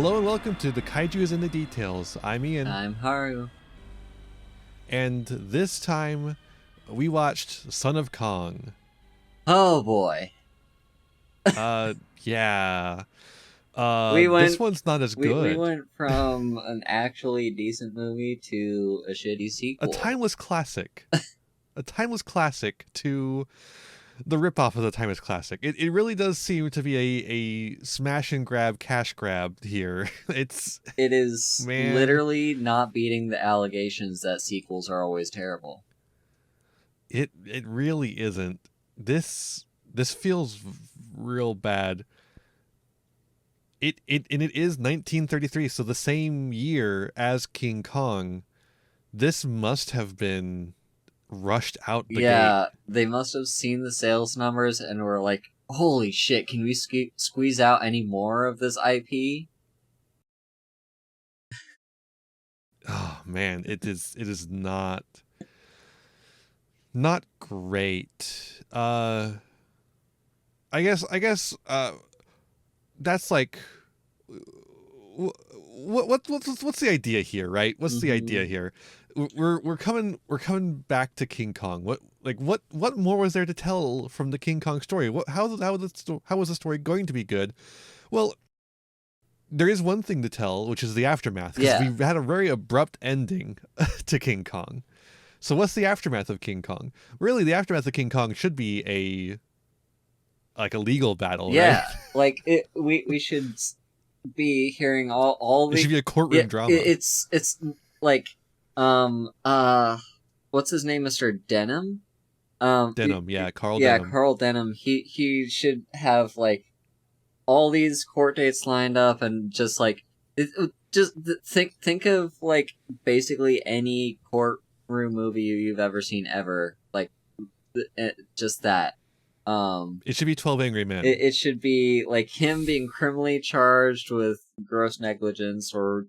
Hello and welcome to The Kaiju is in the Details. I'm Ian. I'm Haru. And this time, we watched Son of Kong. Oh boy. Yeah. This one's not as good. We went from an actually decent movie to a shitty A sequel. timeless classic. A timeless classic to the ripoff of the timeless classic. It really does seem to be a smash and grab, cash grab here. It is man. Literally not beating the allegations that sequels are always terrible. It really isn't. This feels real bad. It is 1933, so the same year as King Kong. This must have been rushed out the gate. They must have seen the sales numbers and were like, holy shit, can we squeeze out any more of this IP? Oh man, it is not great. I guess that's like what's the idea here, right? What's the idea here? We're coming back to King Kong. What more was there to tell from the King Kong story? How was the story going to be good? Well, there is one thing to tell, which is the aftermath, because we had a very abrupt ending to King Kong. So what's the aftermath of King Kong? Really, the aftermath of King Kong should be a legal battle, right? Like we should be hearing all the. It should be a courtroom drama. It's like what's his name, Mr. Denham? Denham, Carl Denham. Carl Denham. He should have like all these court dates lined up and just like just think of like basically any courtroom movie you've ever seen ever, like just that. It should be 12 Angry Men. It should be like him being criminally charged with gross negligence or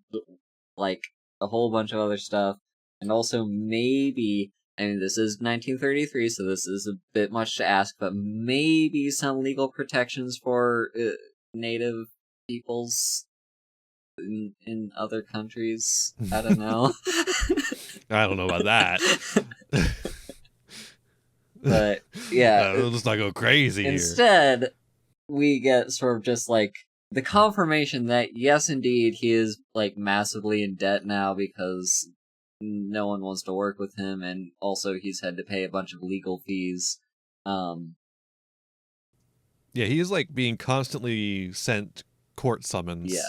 like a whole bunch of other stuff, and also maybe, I mean, this is 1933, so this is a bit much to ask, but maybe some legal protections for native peoples in other countries. I don't know. I don't know about that. But yeah, let's not go crazy. Instead, we get sort of just like the confirmation that yes, indeed, he is like massively in debt now because no one wants to work with him, and also he's had to pay a bunch of legal fees. Yeah, he is like being constantly sent court summons. Yeah.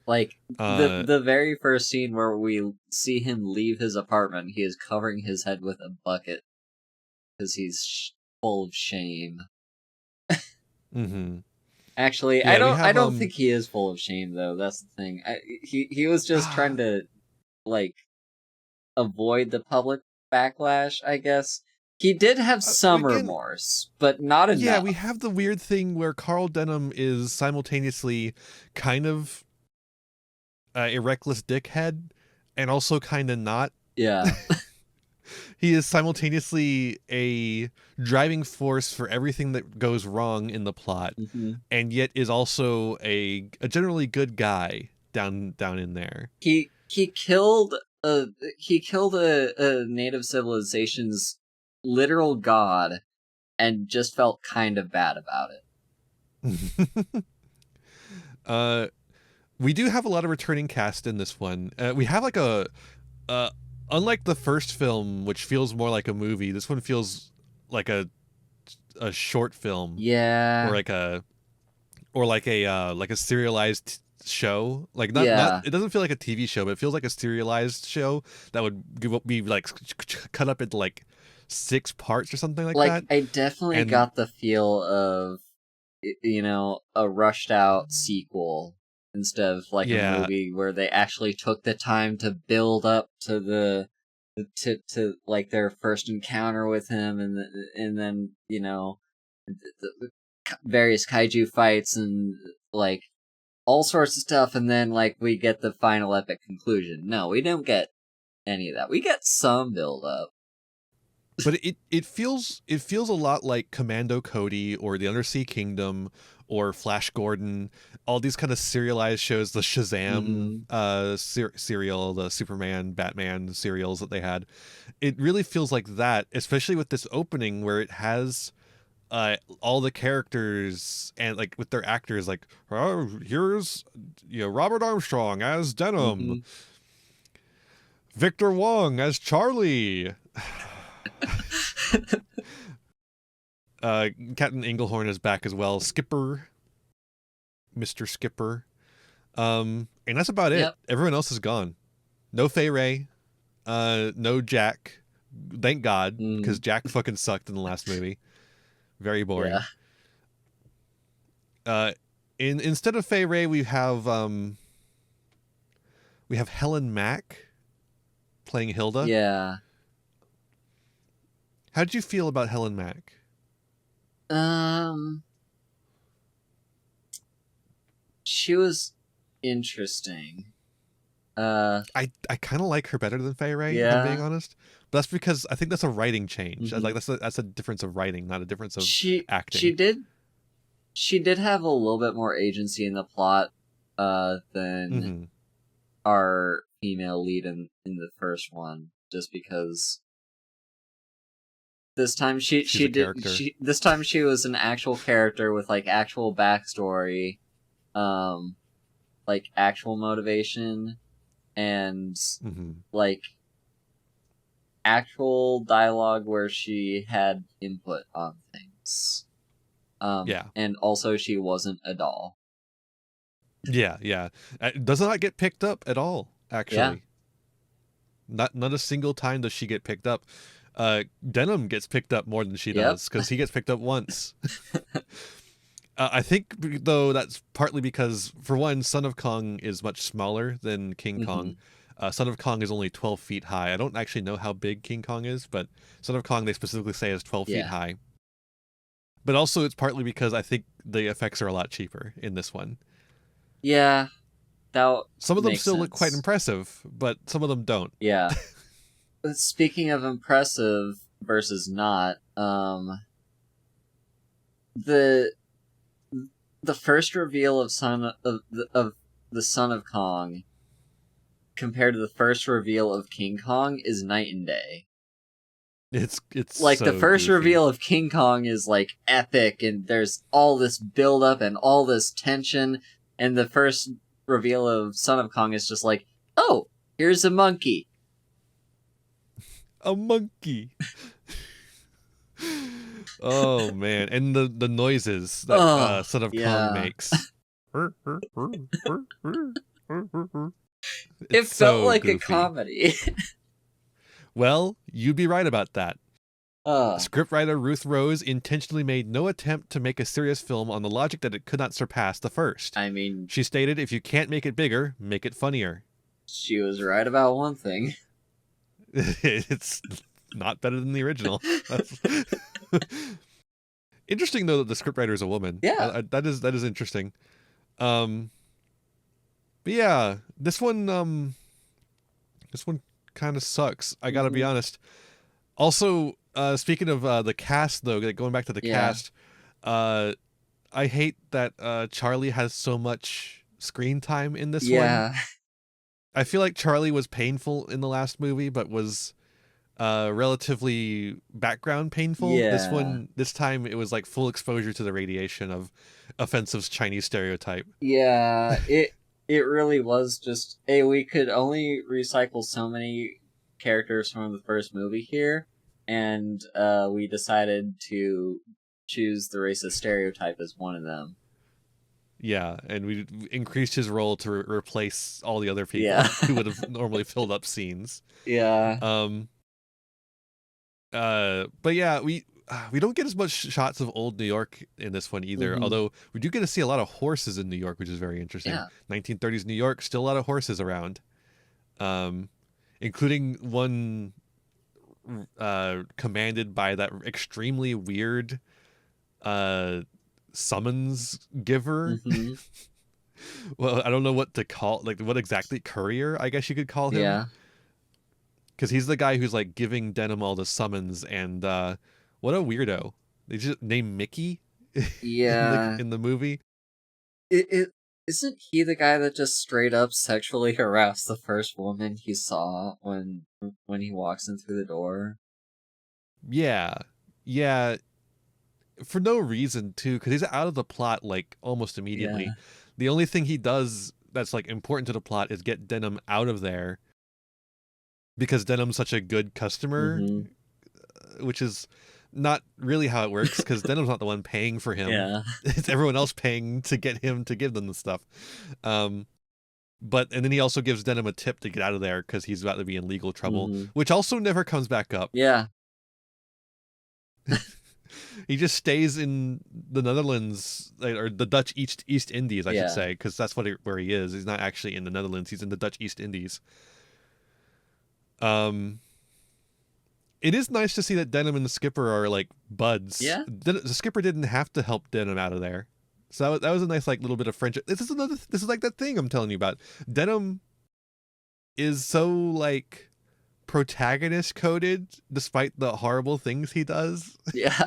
Like, the very first scene where we see him leave his apartment, he is covering his head with a bucket because he's full of shame. Mm-hmm. Actually, yeah, I don't think he is full of shame, though. That's the thing. He was just trying to, like, avoid the public backlash, I guess. He did have some remorse, but not enough. Yeah, we have the weird thing where Carl Denham is simultaneously kind of a reckless dickhead and also kind of not. Yeah. He is simultaneously a driving force for everything that goes wrong in the plot, and yet is also a generally good guy down in there. He killed a native civilization's literal god and just felt kind of bad about it. We do have a lot of returning cast in this one. We have like unlike the first film, which feels more like a movie, this one feels like a short film. Yeah. Or like a serialized show. Like not it doesn't feel like a TV show, but it feels like a serialized show that would be like cut up into like 6 parts or something like that. I definitely got the feel of, you know, a rushed out sequel instead of like a movie where they actually took the time to build up to to like their first encounter with him, and then you know the various kaiju fights and like all sorts of stuff, and then like we get the final epic conclusion. No, we don't get any of that. We get some build up. But it feels a lot like Commando Cody or The Undersea Kingdom or Flash Gordon, all these kind of serialized shows, the Shazam serial, the Superman, Batman serials that they had. It really feels like that, especially with this opening where it has all the characters and like with their actors, like, oh, here's Robert Armstrong as Denim, Victor Wong as Charlie. Captain Englehorn is back as well. Skipper, Mr. Skipper. And that's about it. Yep. Everyone else is gone. No Fay Ray. No Jack. Thank God, because Jack fucking sucked in the last movie. Very boring. Yeah. Instead of Fay Ray, we have Helen Mack playing Hilda. Yeah. How did you feel about Helen Mack? She was interesting. I kind of like her better than Fay Ray, if I'm being honest. But that's because I think that's a writing change. Like that's a difference of writing, not a difference of acting. She did have a little bit more agency in the plot than our female lead in the first one, just because this time this time she was an actual character with like actual backstory, like actual motivation, and like actual dialogue where she had input on things. And also she wasn't a doll. Yeah. Does not get picked up at all, actually. Yeah. Not a single time does she get picked up. Denim gets picked up more than she does, because he gets picked up once. I think, though, that's partly because, for one, Son of Kong is much smaller than King Kong. Son of Kong is only 12 feet high. I don't actually know how big King Kong is, but Son of Kong they specifically say is 12 feet high. But also it's partly because I think the effects are a lot cheaper in this one. Yeah. Some of them still look quite impressive, but some of them don't. Yeah. Speaking of impressive versus not, the first reveal of the Son of Kong compared to the first reveal of King Kong is night and day. It's like so the first goofy. reveal of King Kong is like epic, and there's all this build up and all this tension, and the first reveal of Son of Kong is just like, oh, here's a monkey. A monkey. Oh man, and the noises that Son of Kong makes. It felt like goofy. A comedy. Well, you'd be right about that. Scriptwriter Ruth Rose intentionally made no attempt to make a serious film on the logic that it could not surpass the first. I mean, she stated, if you can't make it bigger, make it funnier. She was right about one thing. It's not better than the original. Interesting, though, that the scriptwriter is a woman. Yeah. That is interesting. But yeah, this one kind of sucks. I gotta be honest. Also, speaking of the cast, though, going back to the cast, I hate that Charlie has so much screen time in this one. I feel like Charlie was painful in the last movie, but was relatively background painful. This time it was like full exposure to the radiation of offensive Chinese stereotype. Yeah, it really was just, hey, we could only recycle so many characters from the first movie here, and we decided to choose the racist stereotype as one of them. Yeah, and we increased his role to replace all the other people who would have normally filled up scenes. Yeah. But yeah, we don't get as much shots of old New York in this one either, although we do get to see a lot of horses in New York, which is very interesting. 1930s New York, still a lot of horses around, including one commanded by that extremely weird summons giver. Well, I don't know what to call, like what exactly, courier, I guess you could call him. Yeah. Because he's the guy who's like giving Denim all the summons, and what a weirdo. They just named Mickey Yeah. in the movie. It isn't he the guy that just straight up sexually harassed the first woman he saw when he walks in through the door? Yeah, yeah, for no reason too, because he's out of the plot like almost immediately. Yeah. The only thing he does that's like important to the plot is get Denim out of there because Denim's such a good customer, Mm-hmm. which is not really how it works because Denim's not the one paying for him. Yeah. It's everyone else paying to get him to give them the stuff. But and then he also gives Denim a tip to get out of there because he's about to be in legal trouble, which also never comes back up. Yeah. He just stays in the Netherlands, or the Dutch East Indies, I should say, because that's where he is. He's not actually in the Netherlands. He's in the Dutch East Indies. It is nice to see that Denim and the Skipper are like buds. Yeah. The Skipper didn't have to help Denim out of there, so that was a nice like little bit of friendship. This is like that thing I'm telling you about. Denim is so like protagonist coded despite the horrible things he does. Yeah.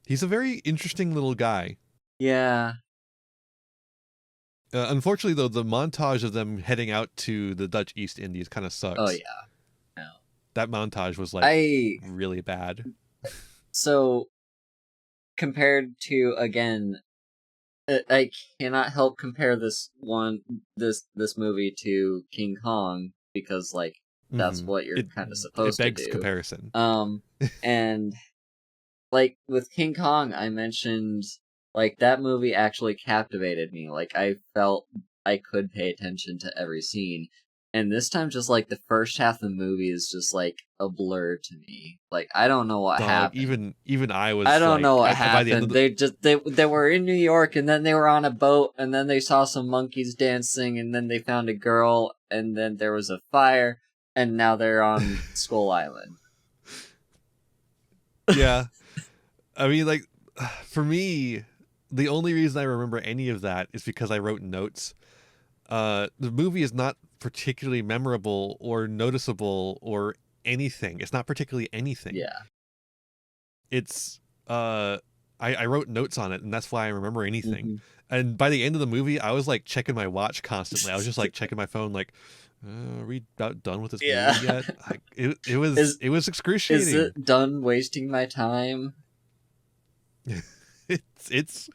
He's a very interesting little guy. Yeah. Unfortunately, though, the montage of them heading out to the Dutch East Indies kind of sucks. Oh yeah. No. That montage was like really bad. So compared to, again, I cannot help compare this movie to King Kong because like that's what you're kind of supposed to do. It begs comparison. And like with King Kong, I mentioned like that movie actually captivated me. Like I felt I could pay attention to every scene. And this time, just like the first half of the movie is just like a blur to me. Like I don't know what happened. Even I was. I don't like, know what happened. They were in New York, and then they were on a boat, and then they saw some monkeys dancing, and then they found a girl, and then there was a fire, and now they're on Skull Island. Yeah, I mean, like for me, the only reason I remember any of that is because I wrote notes. The movie is not particularly memorable or noticeable or anything. It's not particularly anything. Yeah. It's I wrote notes on it, and that's why I remember anything. And by the end of the movie, I was like checking my watch constantly. I was just like checking my phone, like, are we about done with this movie yet? It was excruciating. Is it done wasting my time? it's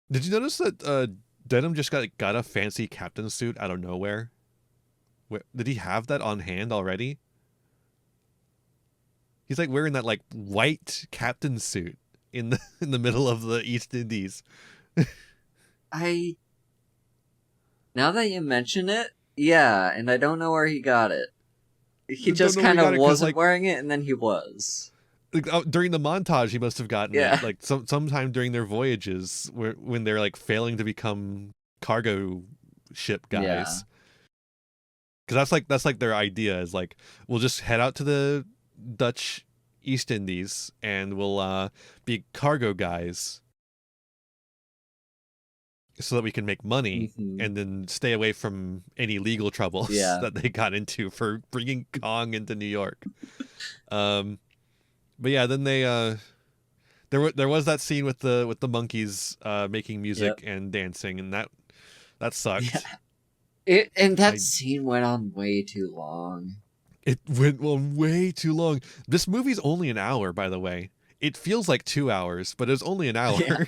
did you notice that Denim just got a fancy captain suit out of nowhere? Did he have that on hand already? He's like wearing that like white captain suit in the middle of the East Indies. Now that you mention it, yeah, and I don't know where he got it. He just kind of wasn't wearing it, and then he was. During the montage, he must have gotten it, like sometime during their voyages, when they're like failing to become cargo ship guys. Because that's like their idea is like, we'll just head out to the Dutch East Indies and we'll be cargo guys so that we can make money and then stay away from any legal troubles that they got into for bringing Kong into New York. But yeah, then they there was that scene with the monkeys making music and dancing, and that sucked. That scene went on way too long. It went on way too long. This movie's only an hour, by the way. It feels like 2 hours, but it's only an hour. Yeah.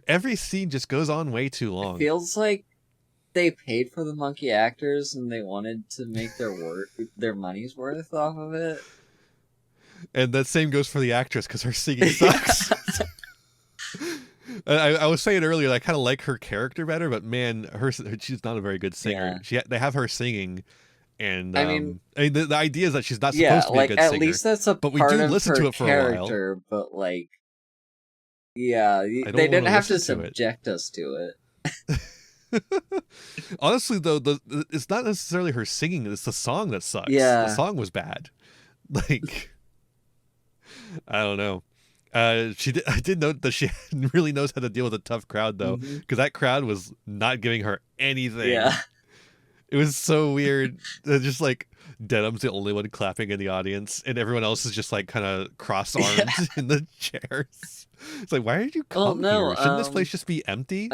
Every scene just goes on way too long. It feels like they paid for the monkey actors and they wanted to make their money's worth off of it. And that same goes for the actress because her singing sucks. I was saying earlier, I kind of like her character better, but man, she's not a very good singer. They have her singing, and I mean the idea is that she's not supposed to be a good singer. At least that's a but part we do of listen her to it for character, a while. But like, they didn't have to subject us to it. Honestly, though, it's not necessarily her singing; it's the song that sucks. Yeah, the song was bad. Like, I don't know. I did note that she really knows how to deal with a tough crowd, though, because that crowd was not giving her anything. Yeah, It was so weird. Just like Denham's the only one clapping in the audience, and everyone else is just like kind of cross-armed Yeah. in the chairs. It's like, why did you Well, come no. here? Shouldn't this place just be empty?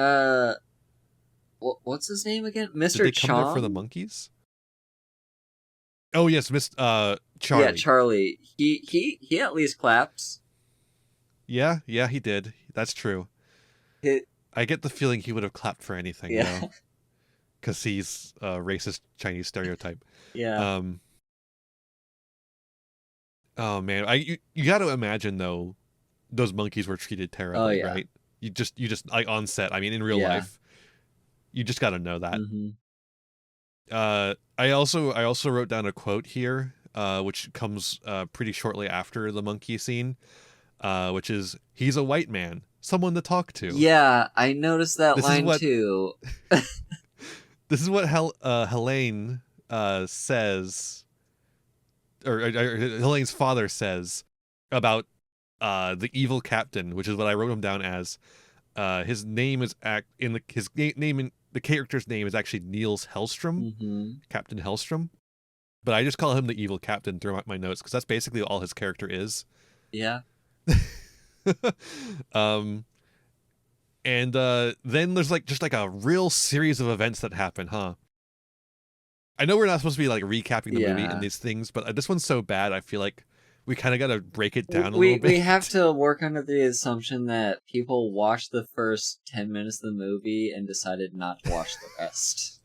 What's his name again? Did Mr. they come there for the Chong? monkeys? Oh yes, Miss Charlie. Yeah, Charlie. He at least claps. Yeah, he did. That's true. I get the feeling he would have clapped for anything, Yeah. though, because he's a racist Chinese stereotype. Yeah. Oh man, you got to imagine though, those monkeys were treated terribly, yeah. right? You just like on set. I mean, in real life, you just got to know that. Mm-hmm. I also wrote down a quote here, which comes pretty shortly after the monkey scene, which is, "He's a white man, someone to talk to." Yeah, I noticed that line too. This is what Helene says, or Helene's father says about the evil captain, which is what I wrote him down as. His name is the character's name is actually Niels Hellstrom, Mm-hmm. Captain Hellstrom, but I just call him the evil captain throughout my notes because that's basically all his character is. Yeah. And then there's like just like a real series of events that happen, huh? I know we're not supposed to be like recapping the movie and these things, but this one's so bad, I feel like we kind of got to break it down a little bit. We have to work under the assumption that people watched the first 10 minutes of the movie and decided not to watch the rest.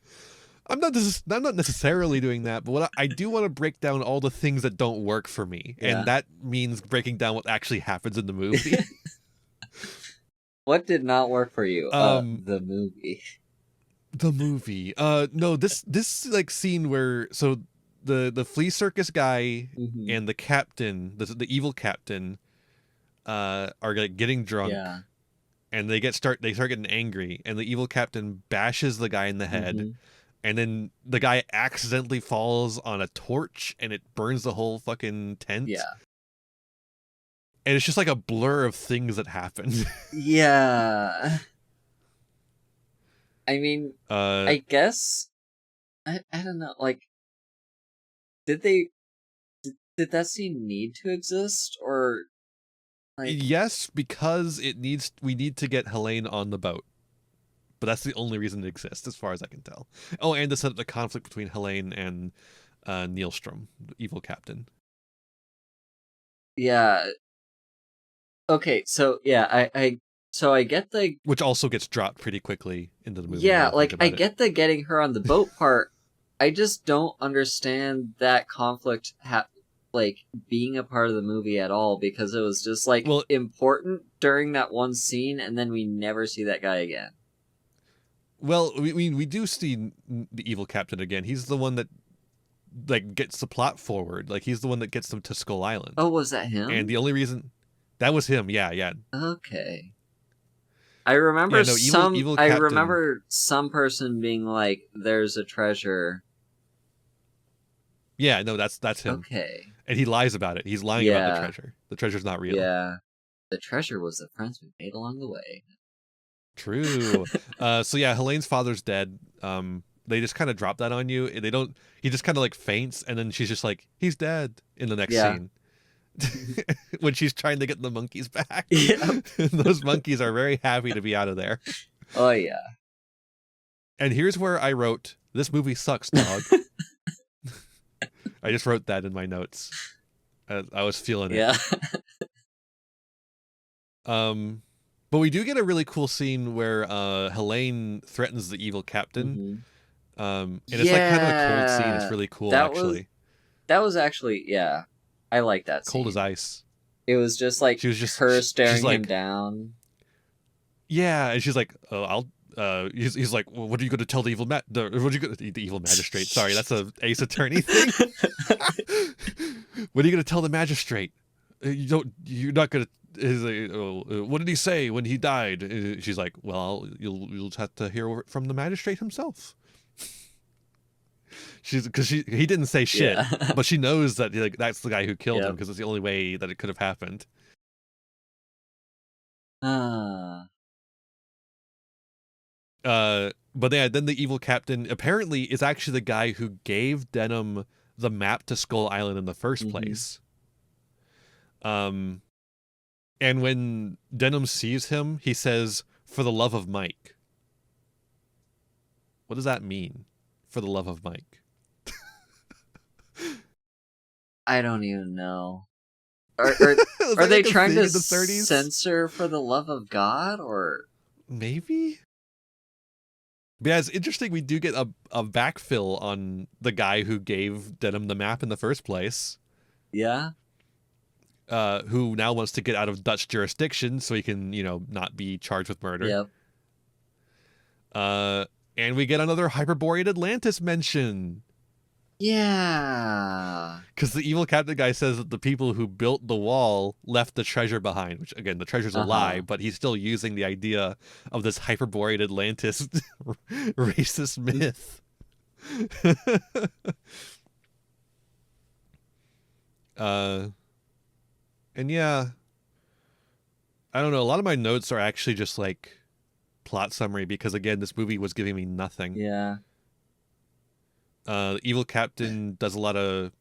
I'm not necessarily doing that, but what I do want to break down all the things that don't work for me, and that means breaking down what actually happens in the movie. What did not work for you? The movie. The movie. No, this like scene where the flea circus guy and the captain, the evil captain, are like getting drunk, and they start getting angry, and the evil captain bashes the guy in the head, and then the guy accidentally falls on a torch, and it burns the whole fucking tent. Yeah. And it's just like a blur of things that happened. Yeah. I mean, I guess I don't know. Like, did that scene need to exist, or like? Yes, because we need to get Helene on the boat, but that's the only reason it exists, as far as I can tell. Oh, and to set up the conflict between Helene and Nielstrom, the evil captain. Yeah. Okay, so yeah, I get the, which also gets dropped pretty quickly into the movie. Yeah, like I get the getting her on the boat part. I just don't understand that conflict like being a part of the movie at all, because it was just like important during that one scene, and then we never see that guy again. Well, we do see the evil captain again. He's the one that like gets the plot forward. Like he's the one that gets them to Skull Island. Oh, was that him? And the only reason that was him, yeah. Okay. I remember evil I remember some person being like, "There's a treasure." Yeah, no, that's him. Okay. And he lies about it. He's lying about the treasure. The treasure's not real. Yeah. The treasure was the friends we made along the way. True. So yeah, Helene's father's dead. They just kind of drop that on you. He just kind of like faints, and then she's just like, he's dead in the next scene. When she's trying to get the monkeys back. Yeah. Those monkeys are very happy to be out of there. Oh yeah. And here's where I wrote, "This movie sucks, dog." I just wrote that in my notes. I was feeling it. Yeah. But we do get a really cool scene where Helene threatens the evil captain. And it's like kind of a cold scene. It's really cool, actually. That was actually, yeah. I like that scene. Cold as ice. It was just like her staring him down. Yeah, and she's like, "Oh, I'll." He's like, "Well, what are you going to tell the evil the evil magistrate?" Sorry, that's a Ace Attorney thing. What are you going to tell the magistrate? You're not going to. What did he say when he died? She's like, "Well, you'll have to hear it from the magistrate himself." Because he didn't say shit, but she knows that like that's the guy who killed him, because it's the only way that it could have happened. But yeah, then the evil captain apparently is actually the guy who gave Denim the map to Skull Island in the first place. And when Denim sees him, he says, "For the love of Mike." What does that mean? For the love of Mike. I don't even know. Are they trying to censor For the Love of God, or maybe? But yeah, it's interesting. We do get a backfill on the guy who gave Denim the map in the first place. Yeah. Who now wants to get out of Dutch jurisdiction so he can, not be charged with murder. Yep. And we get another Hyperborean Atlantis mention. Yeah. Because the evil captain guy says that the people who built the wall left the treasure behind, which, again, the treasure's a lie, but he's still using the idea of this Hyperborean Atlantis racist myth. And yeah, I don't know. A lot of my notes are actually just like plot summary because, again, this movie was giving me nothing. Yeah. The evil captain does a lot of...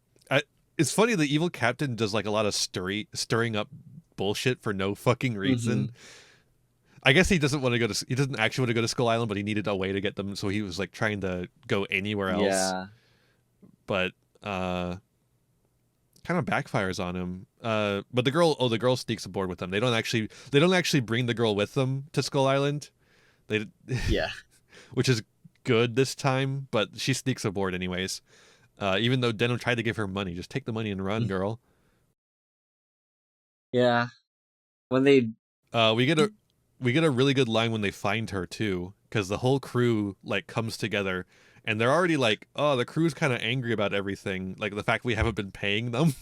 it's funny, the evil captain does like a lot of stirring up bullshit for no fucking reason. I guess he doesn't actually want to go to Skull Island, but he needed a way to get them, so he was like trying to go anywhere else. Yeah. But kind of backfires on him. But the girl sneaks aboard with them. They don't actually bring the girl with them to Skull Island. Yeah. Which is good this time, but she sneaks aboard anyways. Even though Denim tried to give her money, just take the money and run, girl. Yeah. When they we get a really good line when they find her too, because the whole crew like comes together and they're already like, oh, the crew's kind of angry about everything, like the fact we haven't been paying them.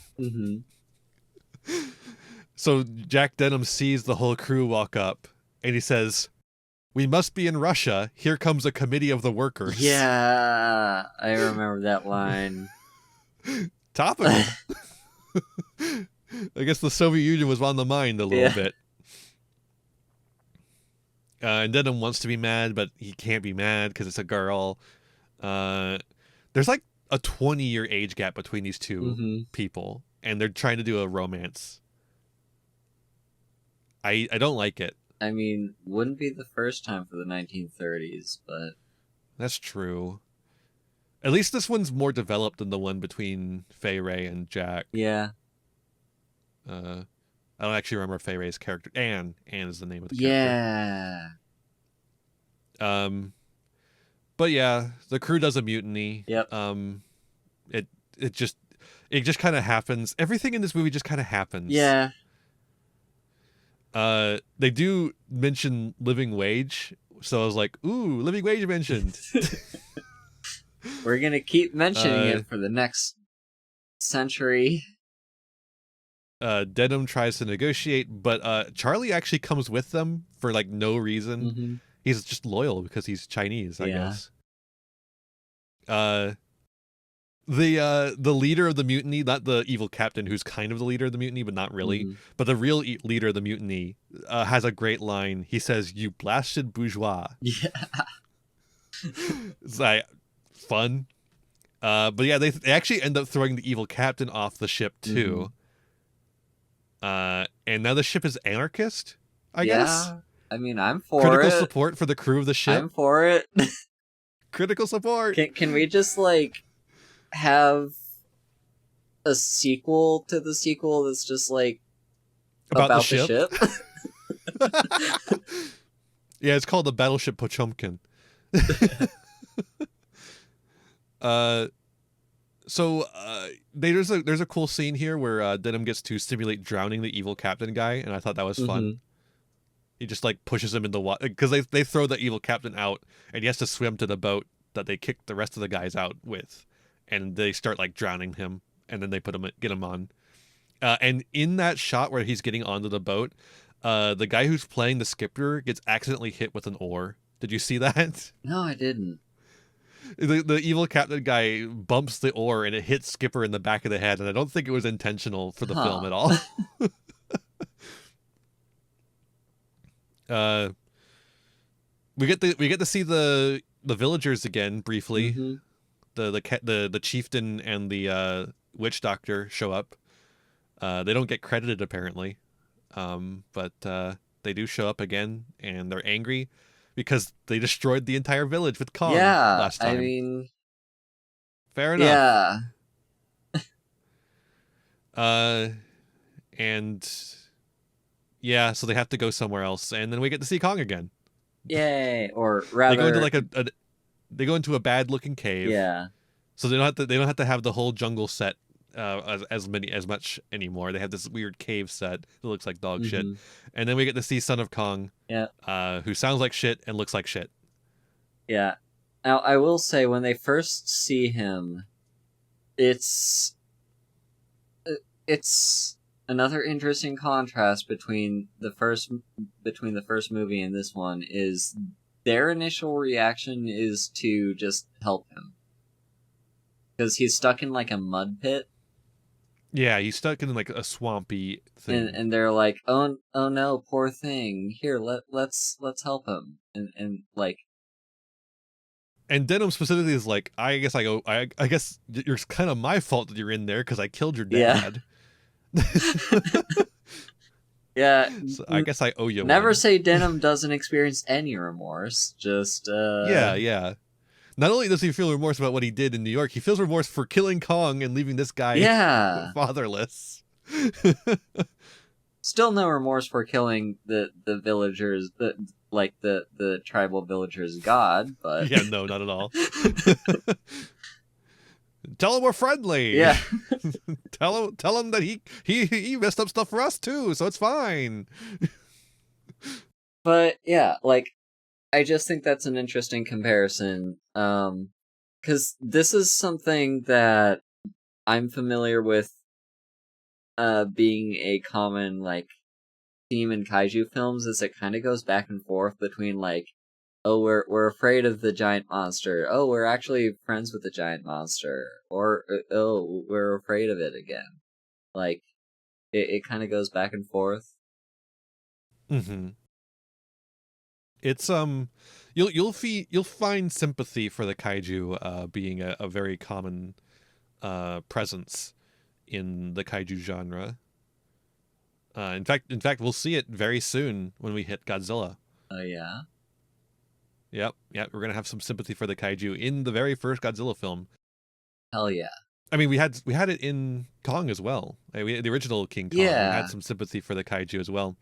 So Jack Denham sees the whole crew walk up and he says, "We must be in Russia. Here comes a committee of the workers." Yeah, I remember that line. Topical. I guess the Soviet Union was on the mind a little bit. And Denham wants to be mad, but he can't be mad because it's a girl. There's like a 20-year age gap between these two people, and they're trying to do a romance. I don't like it. I mean, wouldn't be the first time for the 1930s, but... That's true. At least this one's more developed than the one between Fay Ray and Jack. Yeah. I don't actually remember Fay Ray's character. Anne. Anne is the name of the character. Yeah. But yeah, the crew does a mutiny. Yep. It just kind of happens. Everything in this movie just kind of happens. Yeah. They do mention living wage, so I was like, ooh, living wage mentioned. We're gonna keep mentioning it for the next century. Denham tries to negotiate, but Charlie actually comes with them for like no reason. He's just loyal because he's Chinese, I guess. The leader of the mutiny, not the evil captain who's kind of the leader of the mutiny, but not really, but the real leader of the mutiny has a great line. He says, "You blasted bourgeois." Yeah. It's like fun. But yeah, they actually end up throwing the evil captain off the ship too. And now the ship is anarchist, I guess. I mean, I'm for critical support for the crew of the ship. I'm for it. Critical support. Can we just like have a sequel to the sequel that's just like about the ship? Yeah, it's called the Battleship Pochomkin. So there's a cool scene here where Denham gets to simulate drowning the evil captain guy, and I thought that was fun. He just like pushes him in the water because they throw the evil captain out, and he has to swim to the boat that they kicked the rest of the guys out with, and they start like drowning him, and then they get him on. And in that shot where he's getting onto the boat, the guy who's playing the skipper gets accidentally hit with an oar. Did you see that? No, I didn't. The evil captain guy bumps the oar and it hits Skipper in the back of the head, and I don't think it was intentional for the film at all. we get to see the villagers again briefly. Mm-hmm. The chieftain and the witch doctor show up. They don't get credited apparently, but they do show up again, and they're angry because they destroyed the entire village with Kong Yeah, last I time. mean, Fair enough. yeah. And yeah, so they have to go somewhere else, and then we get to see Kong again. Yay! Or rather, they go into like they go into a bad looking cave. Yeah. So they don't have to have the whole jungle set as much anymore. They have this weird cave set that looks like dog shit, and then we get to see Son of Kong. Yeah. Who sounds like shit and looks like shit. Yeah. Now I will say, when they first see him, it's another interesting contrast between the first movie and this one. Is their initial reaction is to just help him because he's stuck in like a mud pit. Yeah, he's stuck in like a swampy thing, and they're like, oh no, poor thing. Here, let's help him, and like. And Denim specifically is like, I guess it's kind of my fault that you're in there because I killed your dad. Yeah. So I guess I owe you Never one. say Denim doesn't experience any remorse. Just Yeah. Not only does he feel remorse about what he did in New York, he feels remorse for killing Kong and leaving this guy fatherless. Still no remorse for killing the villagers, the tribal villagers' god, but yeah, no, not at all. Tell him we're friendly. Yeah. tell him that he messed up stuff for us too, so it's fine. But yeah, like, I just think that's an interesting comparison, because this is something that I'm familiar with, being a common like theme in kaiju films. Is it kind of goes back and forth between like, oh, we're afraid of the giant monster, oh, we're actually friends with the giant monster, or oh, we're afraid of it again. Like, it kind of goes back and forth. Mm-hmm. It's you'll find sympathy for the kaiju being a very common presence in the kaiju genre. In fact, we'll see it very soon when we hit Godzilla. Oh yeah. Yep, we're gonna have some sympathy for the kaiju in the very first Godzilla film. Hell yeah. I mean, we had it in Kong as well. The original King Kong. Yeah. We had some sympathy for the kaiju as well.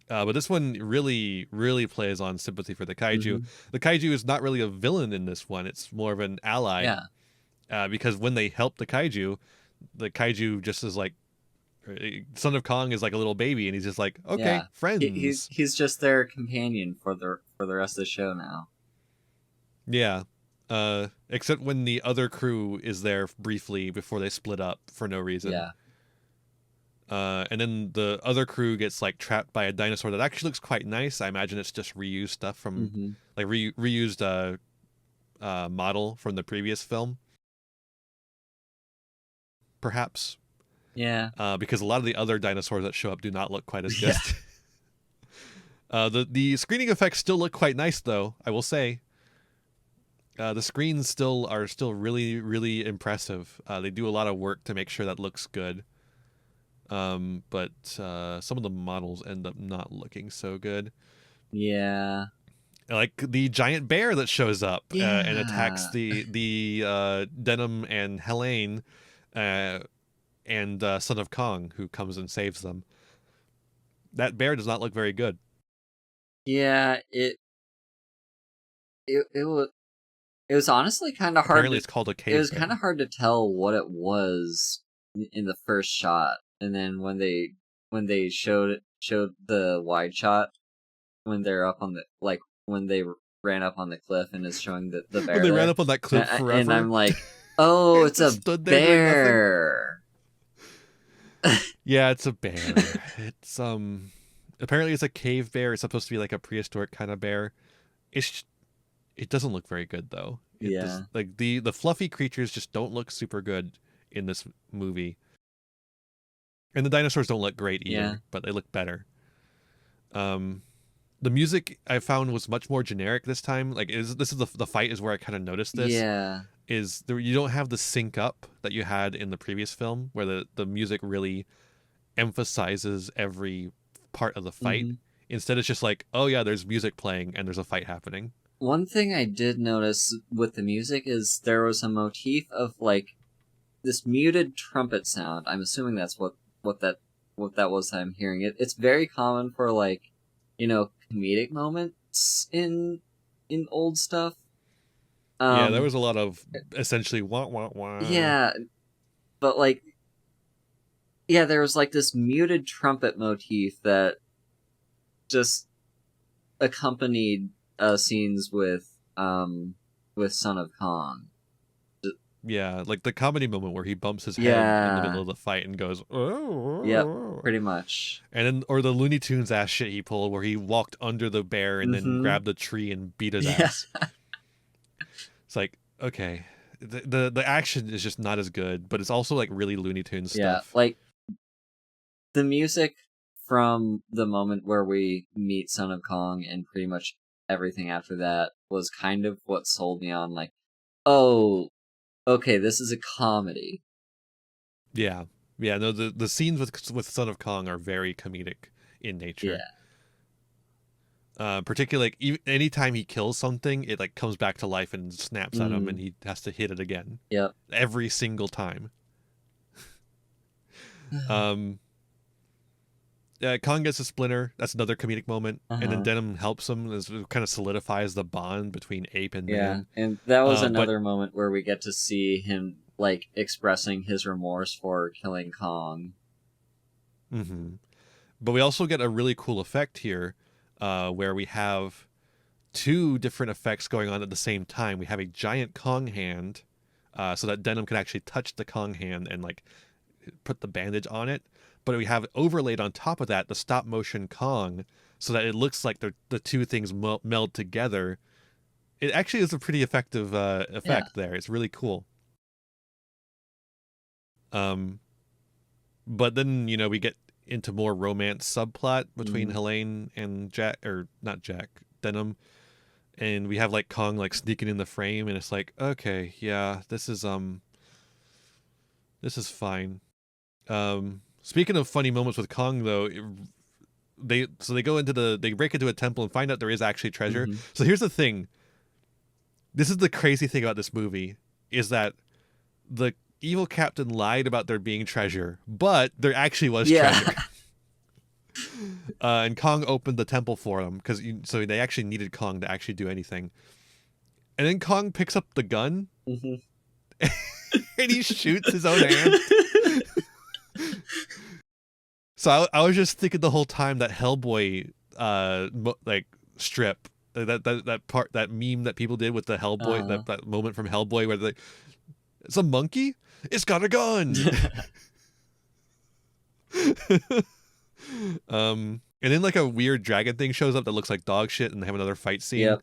But this one really, really plays on sympathy for the kaiju. Mm-hmm. The kaiju is not really a villain in this one. It's more of an ally. Yeah. Because when they help the kaiju just is like, Son of Kong is like a little baby, and he's just like, okay, friends. He's just their companion for the rest of the show now. Yeah. Except when the other crew is there briefly before they split up for no reason. Yeah. And then the other crew gets like trapped by a dinosaur that actually looks quite nice. I imagine it's just reused stuff from like reused model from the previous film. Perhaps. Yeah. Because a lot of the other dinosaurs that show up do not look quite as good. The screening effects still look quite nice though, I will say. The screens are still really, really impressive. They do a lot of work to make sure that looks good. But some of the models end up not looking so good. Yeah. Like the giant bear that shows up and attacks the Denim and Helene and Son of Kong, who comes and saves them. That bear does not look very good. Yeah, it was honestly kind of hard. Apparently, it's called a cave. It was bear. kind of hard to tell what it was in the first shot, and then when they showed the wide shot, when they're up on the when they ran up on the cliff and is showing the bear. When they ran up on that cliff forever, and I'm like, oh, it's a bear. Yeah, it's a bear. It's apparently it's a cave bear. It's supposed to be like a prehistoric kind of bear. It doesn't look very good though. Like the fluffy creatures just don't look super good in this movie. And the dinosaurs don't look great either, but they look better. the music I found was much more generic this time. Like, this is the fight is where I kind of noticed this. Yeah. Is there, you don't have the sync up that you had in the previous film, where the music really emphasizes every part of the fight. Mm-hmm. Instead, it's just like, oh yeah, there's music playing and there's a fight happening. One thing I did notice with the music is there was a motif of like this muted trumpet sound. I'm assuming that's what that was I'm hearing. It's very common for like, comedic moments in old stuff. Yeah, there was a lot of essentially wah wah wah. Yeah, but like, yeah, there was like this muted trumpet motif that just accompanied scenes with Son of Kong. Yeah, like the comedy moment where he bumps his head in the middle of the fight and goes, oh. Yep, pretty much. And then, or the Looney Tunes ass shit he pulled where he walked under the bear and then grabbed the tree and beat his ass. It's like, okay, the action is just not as good, but it's also like really Looney Tunes stuff. Yeah, like the music from the moment where we meet Son of Kong and pretty much everything after that was kind of what sold me on like, oh, okay, this is a comedy. Yeah. No, the scenes with Son of Kong are very comedic in nature. Yeah. Particularly like anytime he kills something, it like comes back to life and snaps at him, and he has to hit it again. Yep. Every single time. Kong gets a splinter. That's another comedic moment. And then Denim helps him. This kind of solidifies the bond between ape and man. Yeah, and that was another moment where we get to see him like expressing his remorse for killing Kong. Mm-hmm. But we also get a really cool effect here, where we have two different effects going on at the same time. We have a giant Kong hand, so that Denim can actually touch the Kong hand and like put the bandage on it. But we have overlaid on top of that the stop motion Kong, so that it looks like the two things meld together. It actually is a pretty effective effect there. It's really cool. But then we get into more romance subplot between Helene and Jack, or not Jack, Denim, and we have like Kong like sneaking in the frame, and it's like, okay, yeah, this is fine. Speaking of funny moments with Kong, though, they break into a temple and find out there is actually treasure. So here's the thing. This is the crazy thing about this movie, is that the evil captain lied about there being treasure, but there actually was treasure. And Kong opened the temple for them so they actually needed Kong to actually do anything. And then Kong picks up the gun and he shoots his own hand. So I was just thinking the whole time that Hellboy like strip, that part, that meme that people did with the Hellboy, that moment from Hellboy where it's a monkey, it's got a gun. And then like a weird dragon thing shows up that looks like dog shit, and they have another fight scene. Yep.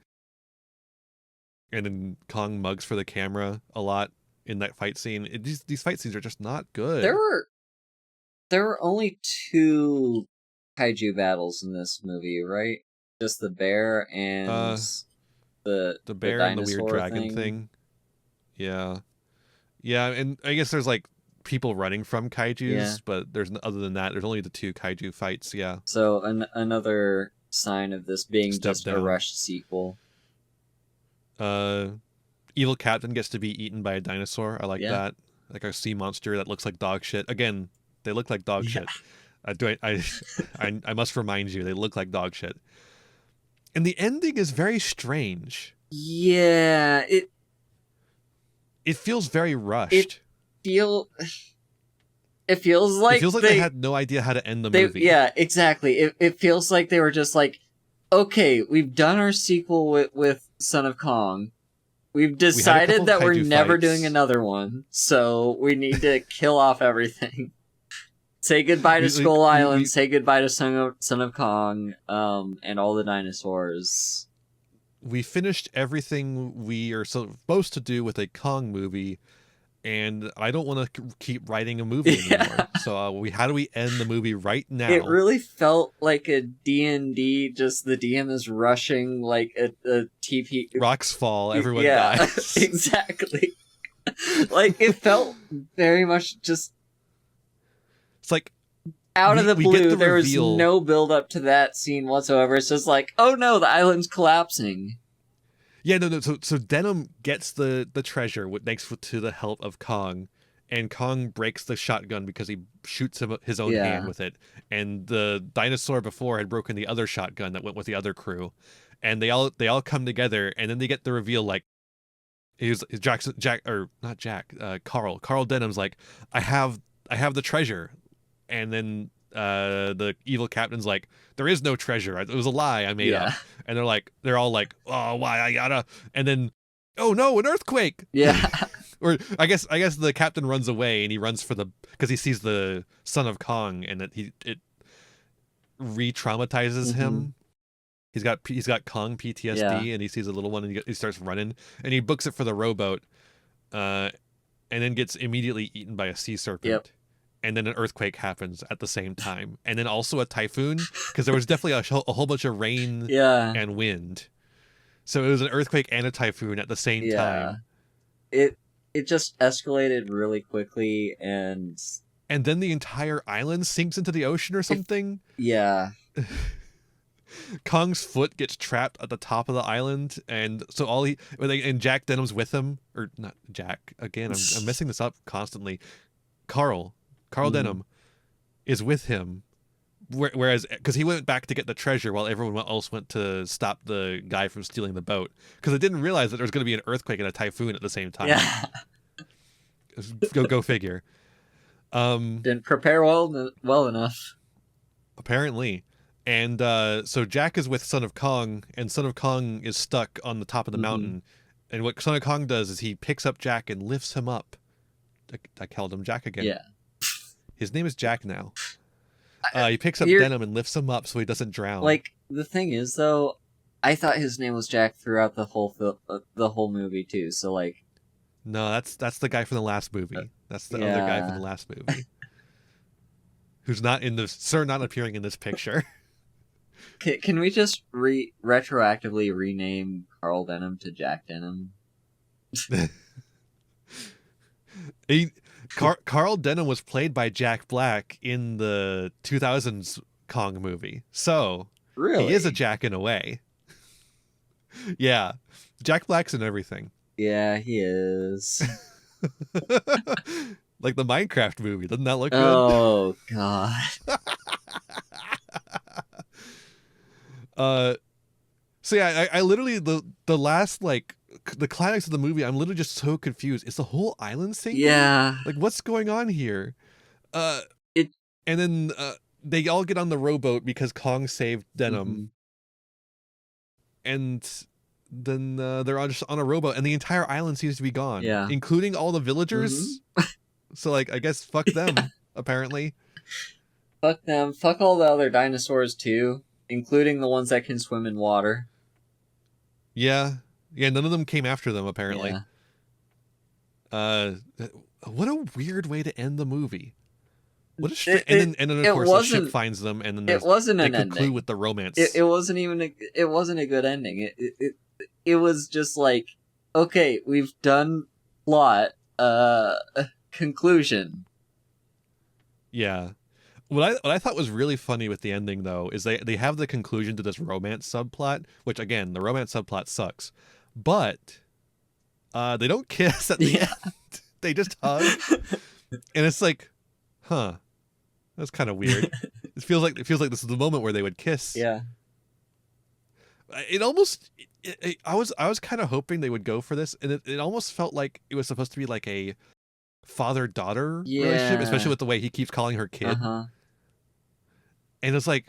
And then Kong mugs for the camera a lot in that fight scene. These fight scenes are just not good. There were only 2 kaiju battles in this movie, right? Just the bear and the bear and the weird dragon thing. Yeah, and I guess there's like people running from kaijus, but other than that, there's only the 2 kaiju fights. Yeah. So another sign of this being just a rushed sequel. Evil Captain gets to be eaten by a dinosaur. I like that. Like a sea monster that looks like dog shit. Again, they look like dog shit. I must remind you, they look like dog shit. And the ending is very strange. Yeah, it feels very rushed. It feels like they had no idea how to end the movie. Yeah, exactly. It feels like they were just like, okay, we've done our sequel with Son of Kong. We've decided that we're never doing another one, so we need to kill off everything. Say goodbye to Skull Island, say goodbye to Son of Kong, and all the dinosaurs. We finished everything we are supposed to do with a Kong movie, and I don't want to keep writing a movie anymore. So how do we end the movie right now? It really felt like a D&D, just the DM is rushing like a TP. Rocks fall, everyone dies. Exactly. Like, it felt very much just... It's like, out of the blue, there was reveal. no build up to that scene whatsoever. It's just like, oh no, the island's collapsing. Yeah, no. So Denim gets the treasure thanks to the help of Kong, and Kong breaks the shotgun because he shoots his own hand with it. And the dinosaur before had broken the other shotgun that went with the other crew, and they all come together, and then they get the reveal like, Carl Denham's like, I have the treasure. And then the evil captain's like, there is no treasure. It was a lie I made up. And they're all like, oh, why I gotta? And then, oh no, an earthquake. Yeah. Or I guess the captain runs away and he runs because he sees the son of Kong, and that it re-traumatizes him. He's got Kong PTSD, and he sees a little one and he starts running, and he books it for the rowboat, and then gets immediately eaten by a sea serpent. Yep. And then an earthquake happens at the same time. And then also a typhoon, because there was definitely a whole bunch of rain and wind. So it was an earthquake and a typhoon at the same time. It just escalated really quickly, and then the entire island sinks into the ocean or something. Kong's foot gets trapped at the top of the island, and so and Jack Denham's with him, or not Jack again. I'm messing this up constantly. Carl Denham is with him, whereas because he went back to get the treasure while everyone else went to stop the guy from stealing the boat, because I didn't realize that there was going to be an earthquake and a typhoon at the same time. Go figure. Didn't prepare well enough, apparently. And so Jack is with Son of Kong, and Son of Kong is stuck on the top of the mountain. And what Son of Kong does is he picks up Jack and lifts him up. I called him Jack again. Yeah. His name is Jack now. He picks up Denim and lifts him up so he doesn't drown. Like, the thing is, though, I thought his name was Jack throughout the whole movie too. So like, no, that's the guy from the last movie. That's the other guy from the last movie, who's not appearing in this picture. Can we just retroactively rename Carl Denham to Jack Denham? Carl Denham was played by Jack Black in the 2000s Kong movie, so really, he is a Jack in a way. Yeah, Jack Black's in everything. Yeah, he is. Like the Minecraft movie, doesn't that look good? Oh god. So yeah, I literally the last the climax of the movie, I'm literally just so confused. Is the whole island sinking? Yeah. Like, what's going on here? And then they all get on the rowboat because Kong saved Denim. And then they're just on a rowboat, and the entire island seems to be gone. Yeah. Including all the villagers. So I guess fuck them, apparently. Fuck them. Fuck all the other dinosaurs too, including the ones that can swim in water. Yeah, none of them came after them, apparently. Yeah. What a weird way to end the movie. What a and then of course the ship finds them, and then it wasn't an ending. Conclude with the romance. It wasn't even it wasn't a good ending. It was just like, okay, we've done plot, conclusion. Yeah. What I thought was really funny with the ending, though, is they have the conclusion to this romance subplot, which, again, the romance subplot sucks. But they don't kiss at the end. They just hug. And it's like, huh, that's kind of weird. It feels like this is the moment where they would kiss. Yeah. It almost... I was kind of hoping they would go for this, and it almost felt like it was supposed to be like a father-daughter relationship, especially with the way he keeps calling her kid. And it's like,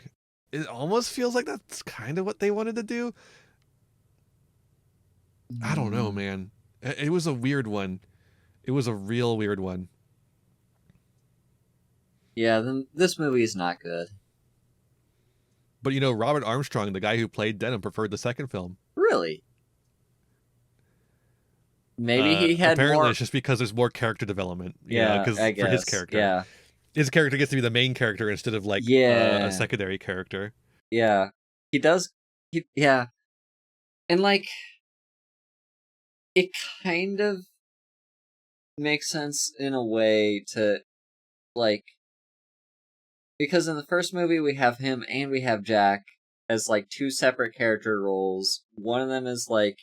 it almost feels like that's kind of what they wanted to do. I don't know, man. It was a weird one. It was a real weird one. Yeah, then this movie is not good. But Robert Armstrong, the guy who played Denim, preferred the second film. Really? Maybe he had apparently more. it's just because there's more character development. Yeah, because I for his guess. character, his character gets to be the main character instead of like a Yeah. secondary character. Yeah. He does. Yeah. And like, it kind of makes sense in a way to, like, because in the first movie we have him and we have Jack as like two separate character roles. One of them is like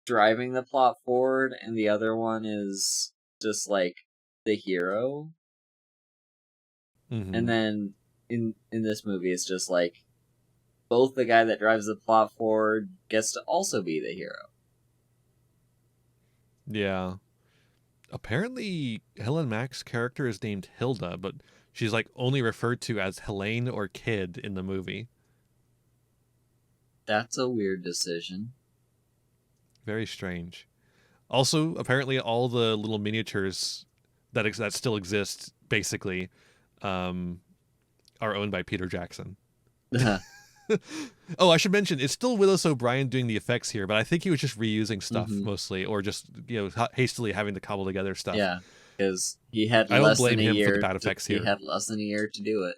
driving the plot forward, and the other one is just like the hero. Mm-hmm. And then in this movie, it's just like both the guy that drives the plot forward gets to also be the hero. Yeah. Apparently, Helen Mack's character is named Hilda, but she's like only referred to as Helene or Kid in the movie. That's a weird decision. Very strange. Also, apparently, all the little miniatures that still exist, basically, are owned by Peter Jackson. Oh, I should mention, it's still Willis O'Brien doing the effects here, but I think he was just reusing stuff mostly, or just hastily having to cobble together stuff. Yeah, because he had I don't less blame than a him year. for the bad effects here. He had less than a year to do it.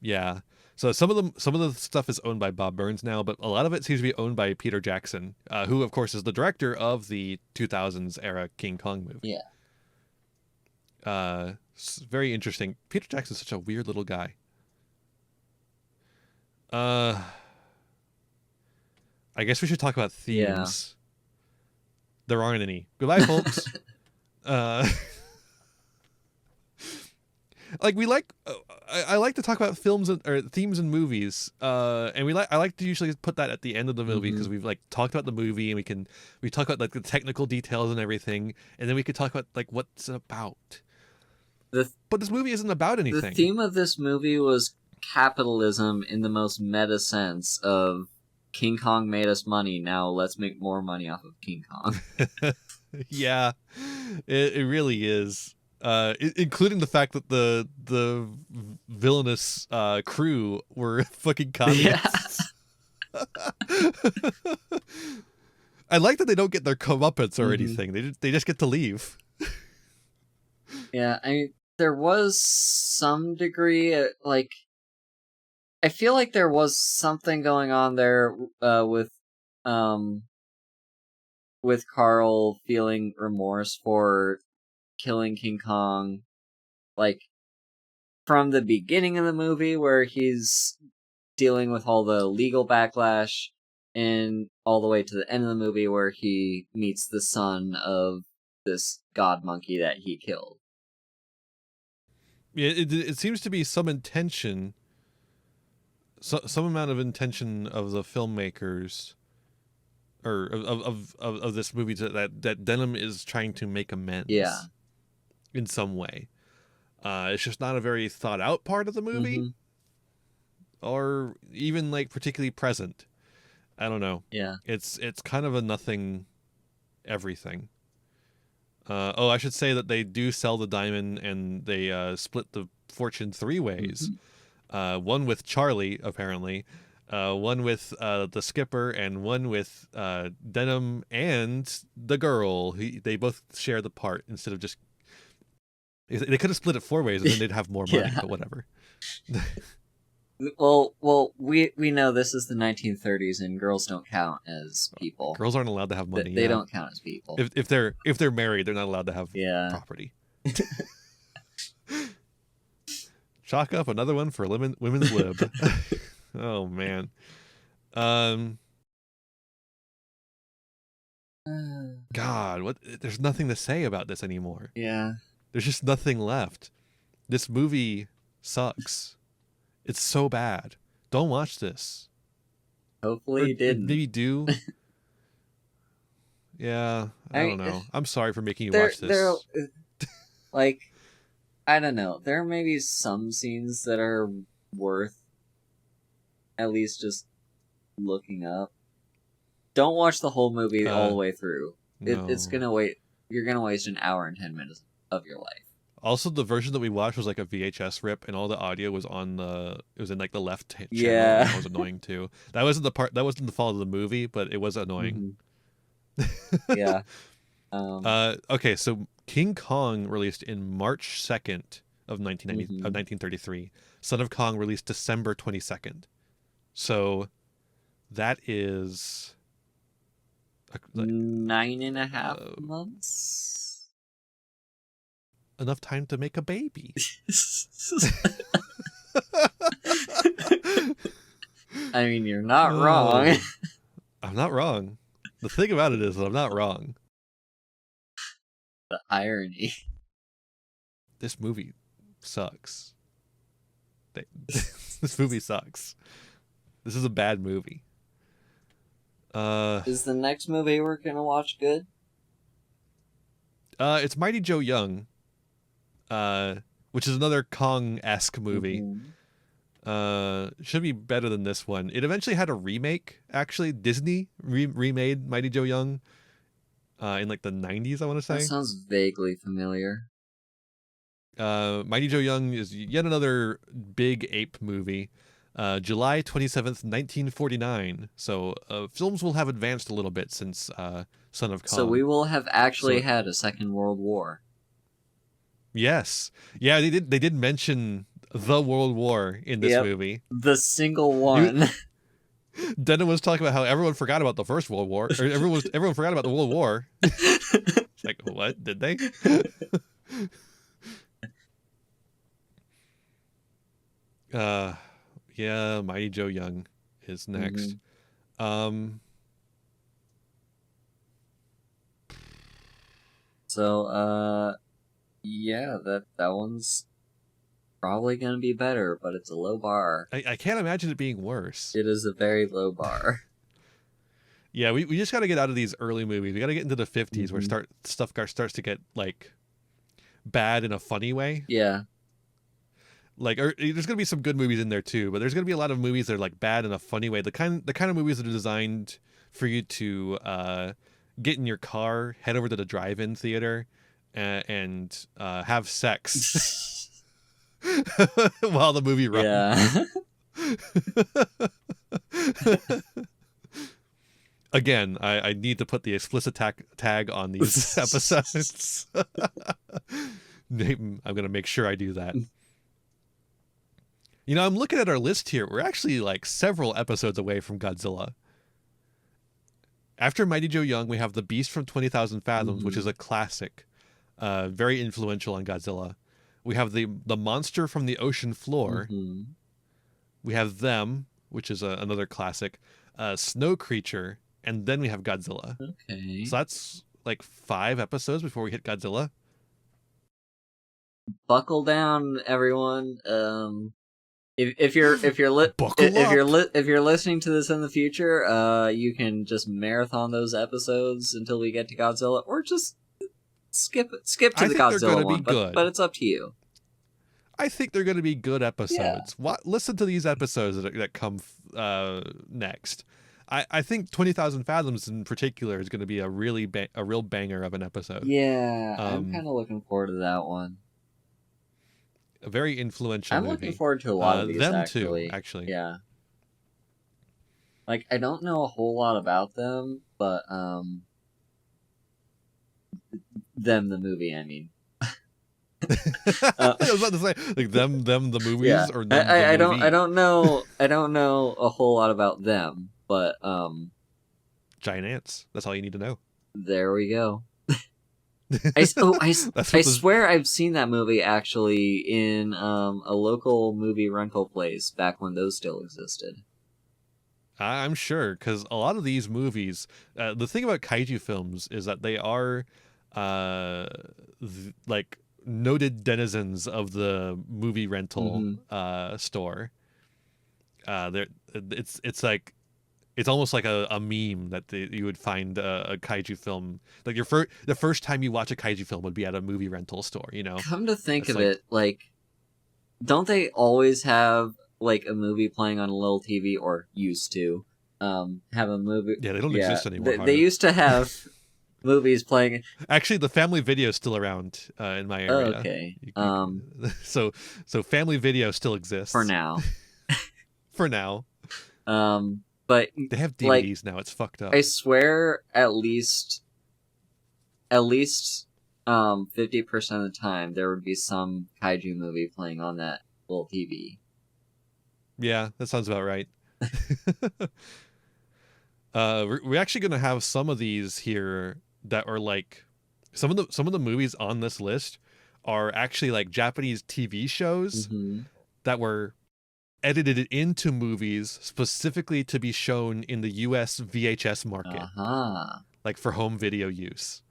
Yeah. So some of the stuff is owned by Bob Burns now, but a lot of it seems to be owned by Peter Jackson, who of course is the director of the 2000s era King Kong movie. Yeah. Very interesting. Peter Jackson's such a weird little guy. I guess we should talk about themes. Yeah. There aren't any. Goodbye, folks. Like we like, I like to talk about films or themes in movies, and I like to usually put that at the end of the movie because we've like talked about the movie and we talk about like the technical details and everything, and then we could talk about like what's it about. But this movie isn't about anything. The theme of this movie was capitalism in the most meta sense of King Kong made us money, now let's make more money off of King Kong. Yeah, it really is. Including the fact that the villainous crew were fucking communists. Yeah. I like that they don't get their comeuppance or anything. They just get to leave. Yeah, I mean, there was some degree, like, I feel like there was something going on there with Carl feeling remorse for killing King Kong, like, from the beginning of the movie where he's dealing with all the legal backlash, and all the way to the end of the movie where he meets the son of this god monkey that he killed. Yeah, it seems to be some intention, some amount of intention of the filmmakers, or of this movie that Denham is trying to make amends. Yeah. In some way. It's just not a very thought out part of the movie, or even like particularly present. I don't know. Yeah. It's kind of a nothing everything. I should say that they do sell the diamond, and they split the fortune 3 ways. One with Charlie, apparently, one with the skipper, and one with Denham and the girl. They both share the part instead of just. They could have split it 4 ways, and then they'd have more money. But whatever. Well, we know this is the 1930s, and girls don't count as people. Girls aren't allowed to have money. They don't count as people. If they're married, they're not allowed to have property. Chalk up another one for women's lib. Oh man. God, what? There's nothing to say about this anymore. Yeah. There's just nothing left. This movie sucks. It's so bad. Don't watch this. Hopefully you didn't. Maybe do. Yeah, I don't know. I'm sorry for making you watch this. Like, I don't know. There may be some scenes that are worth at least just looking up. Don't watch the whole movie all the way through. No. It's gonna wait. You're gonna waste an hour and 10 minutes of your life. Also, the version that we watched was like a VHS rip, and all the audio was it was in like the left channel. Yeah, that was annoying too. That wasn't the fault of the movie, but it was annoying. Yeah. Okay, so King Kong released in March 2nd of mhm. 1933. Son of Kong released December 22nd. So that is like, 9.5 months. enough time to make a baby. I mean, you're not wrong. Oh, I'm not wrong. The thing about it is that I'm not wrong. The irony. This movie sucks. This movie sucks. This is a bad movie. Is the next movie we're gonna watch good? It's Mighty Joe Young, which is another Kong-esque movie. Should be better than this one. It eventually had a remake. Actually, Disney remade Mighty Joe Young in like the 90s, I want to say. That sounds vaguely familiar. Mighty Joe Young is yet another big ape movie. July 27th, 1949. So films will have advanced a little bit since Son of Kong. So we will have actually had a Second World War. Yes. Yeah, they did mention the World War in this movie. The single one. Denton was talking about how everyone forgot about the First World War, or everyone forgot about the World War. It's like, what? Did they? Yeah, Mighty Joe Young is next. So yeah, that one's probably gonna be better, but it's a low bar. I can't imagine it being worse. It is a very low bar. Yeah, we just got to get out of these early movies. We got to get into the 50s where stuff starts to get like bad in a funny way. Yeah. Like, there's gonna be some good movies in there too, but there's gonna be a lot of movies that are like bad in a funny way. The kind of movies that are designed for you to get in your car, head over to the drive-in theater, and have sex while the movie runs. Yeah. Again, I need to put the explicit tag on these episodes. I'm gonna make sure I do that. You know, I'm looking at our list here. We're actually like several episodes away from Godzilla. After Mighty Joe Young, we have The Beast from 20,000 Fathoms, which is a classic, very influential on Godzilla. We have the Monster from the Ocean Floor. We have Them, which is another classic, Snow Creature, and then we have Godzilla. Okay. So that's like 5 episodes before we hit Godzilla. Buckle down, everyone. If you're listening to this in the future, you can just marathon those episodes until we get to Godzilla, or just skip to the Godzilla one. But it's up to you. I think they're going to be good episodes. Yeah. Listen to these episodes that come next. I think 20,000 Fathoms in particular is going to be a real banger of an episode. Yeah, I'm kind of looking forward to that one. A very influential movie. I'm looking forward to a lot of these, them too, actually. Yeah. Like, I don't know a whole lot about them, but, them, the movie, I mean. I was about to say, like, them the movies, yeah. or them I the movie? I don't know a whole lot about them, but, giant ants. That's all you need to know. There we go. I swear I've seen that movie actually in a local movie rental place back when those still existed. I'm sure, because a lot of these movies, the thing about kaiju films is that they are like noted denizens of the movie rental store. It's like, it's almost like a meme that you would find a kaiju film. Like the first time you watch a kaiju film would be at a movie rental store, you know? Come to think of it, like, don't they always have like a movie playing on a little TV, or used to have a movie? Yeah, they don't exist anymore. They used to have movies playing. Actually, the Family Video is still around in my area. Okay. So Family Video still exists for now. For now. But They have like, DVDs now. It's fucked up. I swear, at least 50% of the time there would be some kaiju movie playing on that little TV. Yeah, that sounds about right. We're actually gonna have some of these here that are like some of the movies on this list are actually like Japanese TV shows Mm-hmm. that were edited into movies specifically to be shown in the US VHS market, Uh-huh. like for home video use.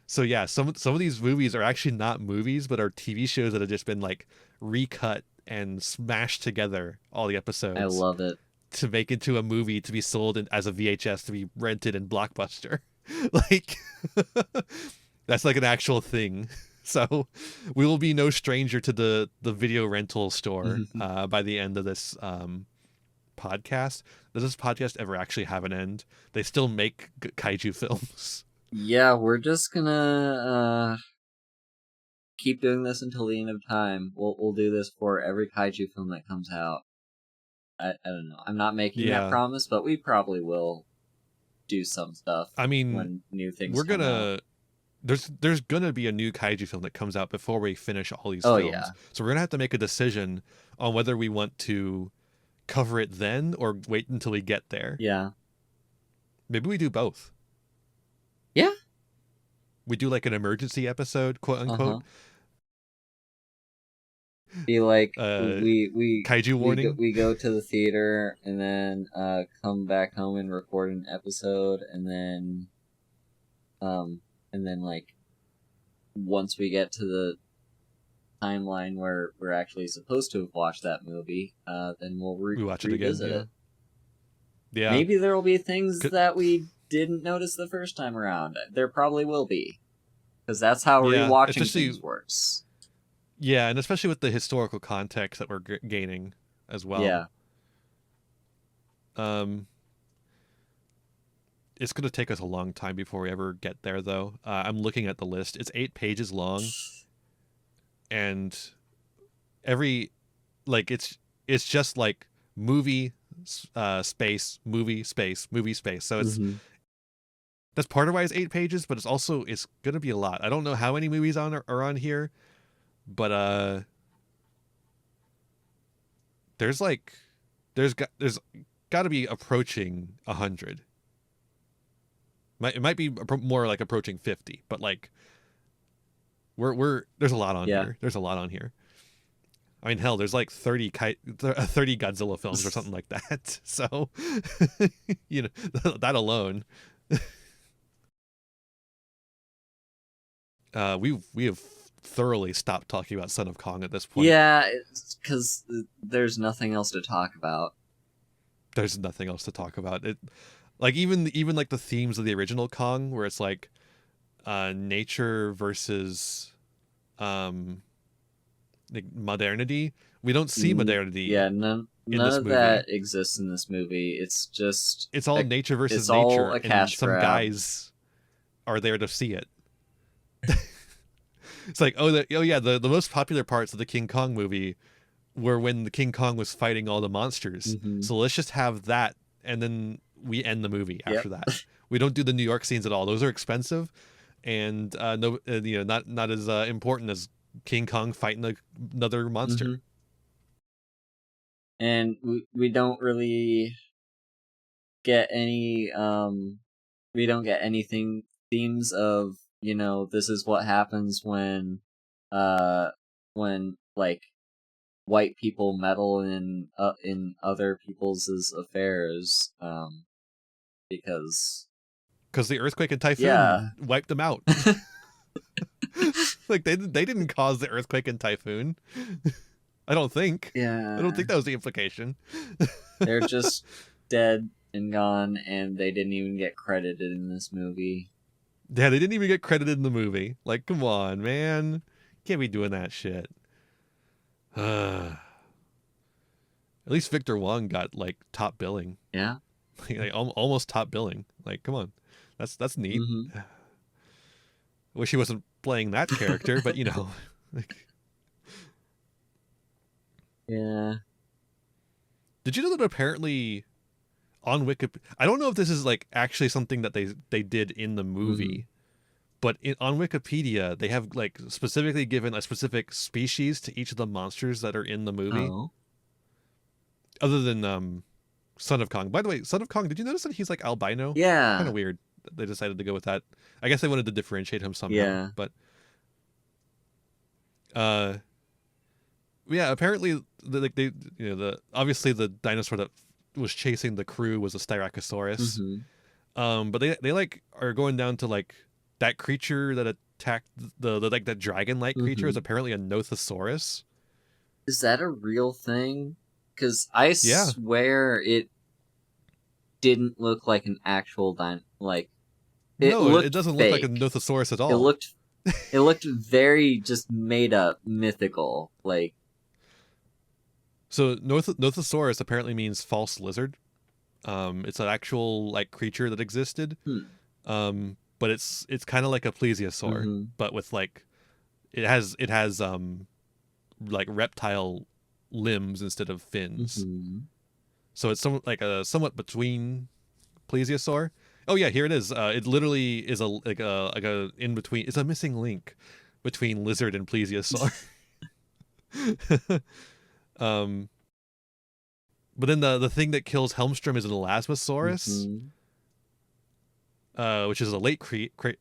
So yeah, some of these movies are actually not movies, but are TV shows that have just been like recut and smashed together, all the I episodes, love it. to make into a movie to be sold as a VHS to be rented in Blockbuster. Like that's like an actual thing. So we will be no stranger to the video rental store by the end of this podcast. Does this podcast ever actually have an end? They still make kaiju films. Yeah, we're just gonna keep doing this until the end of time. We'll do this for every kaiju film that comes out. I don't know. I'm not making that promise, but we probably will do some stuff. I mean, when new things we're come gonna out. there's gonna be a new kaiju film that comes out before we finish all these Oh, films. yeah. So we're gonna have to make a decision on whether we want to cover it then or wait until we get there. Yeah. Maybe we do both. Yeah. We do like an emergency episode, quote unquote. Be like we kaiju warning. We go to the theater and then come back home and record an episode, and then like once we get to the timeline where we're actually supposed to have watched that movie, then we'll watch it revisit again. it. Yeah. Maybe there will be things that we didn't notice the first time around. There probably will be, because that's how rewatching things works. Yeah, and especially with the historical context that we're gaining as well. Yeah. It's going to take us a long time before we ever get there, though. I'm looking at the list. It's 8 pages long, and every it's just like movie, space, movie, space, movie, space. So it's that's part of why it's 8 pages, but it's going to be a lot. I don't know how many movies are on here. But there's got to be approaching 100. It might be more like approaching 50, but like there's a lot on here. There's a lot on here. I mean, hell, there's like 30 Godzilla films or something like that. So you know, that alone. We have thoroughly stopped talking about Son of Kong at this point. Yeah, because there's nothing else to talk about. There's nothing else to talk about. It, like even like the themes of the original Kong, where it's like nature versus like modernity. We don't see modernity. Yeah, none of that exists in this movie. It's all nature versus it's nature, all a cash and some grab. guys are there to see it. It's like, the most popular parts of the King Kong movie were when the King Kong was fighting all the monsters. So let's just have that, and then we end the movie after that. We don't do the New York scenes at all. Those are expensive, and not as important as King Kong fighting another monster. And we don't really get any we don't get anything themes of, this is what happens when like white people meddle in other people's affairs, because the earthquake and typhoon wiped them out. Like they didn't cause the earthquake and typhoon. I don't think. Yeah. I don't think that was the implication. They're just dead and gone, and they didn't even get credited in this movie. Yeah, they didn't even get credited in the movie. Like, come on, man. Can't be doing that shit. At least Victor Wong got like top billing. Yeah. Like, almost top billing. Like, come on. That's neat. Wish he wasn't playing that character, but like, yeah. Did you know that apparently on Wikipedia, I don't know if this is like actually something that they did in the movie, but on Wikipedia they have like specifically given a specific species to each of the monsters that are in the movie, Oh. other than Son of Kong. By the way, Son of Kong, did you notice that he's like albino? Kind Yeah. of weird. They decided to go with that. I guess they wanted to differentiate him somehow. Yeah. But yeah, apparently obviously the dinosaur that was chasing the crew was a Styracosaurus. But they like are going down to like that creature that attacked the like that dragon-like creature is apparently a Nothosaurus. Is that a real thing? Because I swear it didn't look like an actual like. It doesn't look like a Nothosaurus at all. It looked very just made up, mythical, like. So Nothosaurus apparently means false lizard. It's an actual like creature that existed. But it's kind of like a plesiosaur, but with like it has like reptile limbs instead of fins. So it's somewhat between plesiosaur. Oh yeah, here it is. It literally is like a in between. It's a missing link between lizard and plesiosaur. But then the thing that kills Helmstrom is an Elasmosaurus, which is a late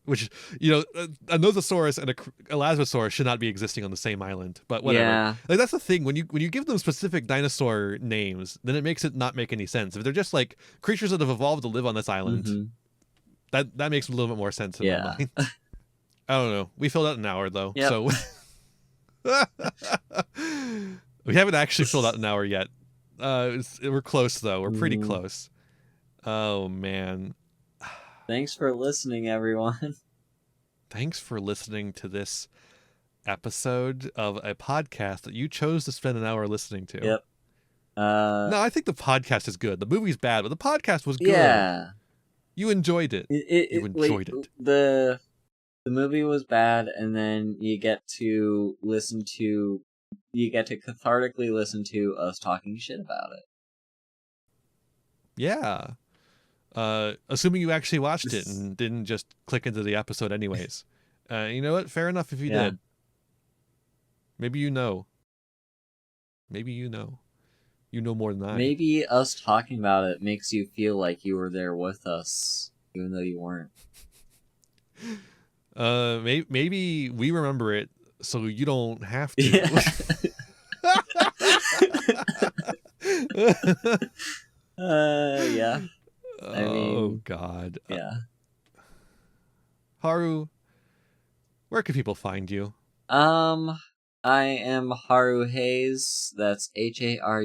which a Nothosaurus and a Elasmosaurus should not be existing on the same island. But whatever. Yeah. Like that's the thing when you give them specific dinosaur names, then it makes it not make any sense. If they're just like creatures that have evolved to live on this island, that makes a little bit more sense in my mind. I don't know. We filled out an hour though, so we haven't actually filled out an hour yet. We're close though. We're pretty close. Oh man. Thanks for listening, everyone. Thanks for listening to this episode of a podcast that you chose to spend an hour listening to. Yep. No, I think the podcast is good. The movie's bad, but the podcast was good. Yeah. You enjoyed it. You enjoyed it. The movie was bad, and then you get to cathartically listen to us talking shit about it. Yeah. Assuming you actually watched it and didn't just click into the episode anyways. You know what? Fair enough if you did. Maybe you know. Maybe you know. You know more than I. Maybe us talking about it makes you feel like you were there with us, even though you weren't. Maybe we remember it so you don't have to. Yeah. I mean, oh God. Yeah. Haru, where can people find you? I am Haru Hayes. That's HaruHaze.